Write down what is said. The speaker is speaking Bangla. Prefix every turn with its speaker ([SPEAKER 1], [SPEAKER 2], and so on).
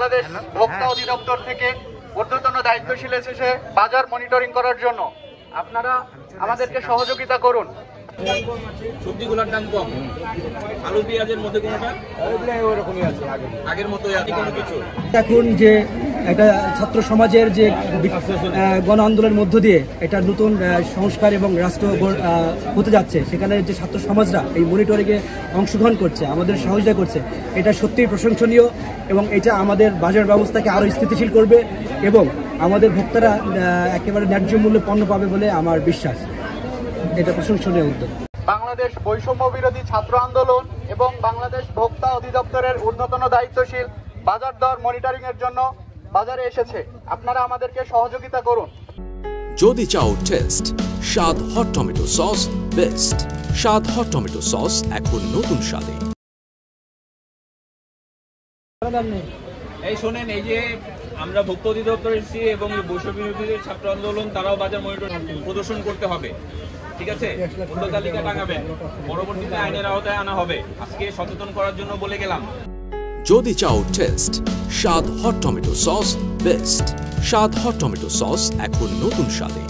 [SPEAKER 1] বাংলাদেশ ভোক্তা অধিদপ্তর থেকে ঊর্ধ্বতন দায়িত্বশীল এসেছে বাজার মনিটরিং করার জন্য। আপনারা আমাদেরকে সহযোগিতা করুন।
[SPEAKER 2] সবজিগুলোর দাম কম, আলু পেঁয়াজের মধ্যে কোনোটা ওরকমই আছে, আগের মতোই আছে কোনো কিছু।
[SPEAKER 3] এখন যে একটা ছাত্র সমাজের যে গণ আন্দোলনের মধ্য দিয়ে এটা নতুন সংস্কার এবং রাষ্ট্র হতে যাচ্ছে, সেখানে যে ছাত্র সমাজরা এই মনিটরিংয়ে অংশগ্রহণ করছে, আমাদের সহযোগিতা করছে, এটা সত্যিই প্রশংসনীয় এবং এটা আমাদের বাজার ব্যবস্থাকে আরও স্থিতিশীল করবে এবং আমাদের ভোক্তারা একেবারে ন্যায্য মূল্যে পণ্য পাবে বলে আমার বিশ্বাস। এটা প্রশংসনীয় উদ্যোগ।
[SPEAKER 1] বাংলাদেশ বৈষম্য বিরোধী ছাত্র আন্দোলন এবং বাংলাদেশ ভোক্তা অধিদপ্তরের ঊর্ধ্বতন দায়িত্বশীল বাজার দর মনিটরিং এর জন্য বাজারে এসেছে। আপনারা আমাদেরকে সহযোগিতা করুন।
[SPEAKER 4] যদি চাও টেস্ট স্বাদ হট টমেটো সস বেস্ট। স্বাদ হট টমেটো সস এখন নতুন স্বাদে।
[SPEAKER 2] এই শোনেন, এই যে আমরা ভোক্তা অধিদপ্তর এসেছি এবং বৈষম্য বিরোধী ছাত্র আন্দোলন, তারাও বাজার মনিটরিং প্রদর্শন করতে হবে, ঠিক আছে? মূল্য তালিকা টাঙাবেন, পরবর্তীতে আইনের আওতায় আনা হবে। আজকে সচেতন করার জন্য বলে গেলাম।
[SPEAKER 4] যদি চাও টেস্ট স্বাদ হট টমেটো সস বেস্ট। স্বাদ হট টমেটো সস এখন নতুন স্বাদে।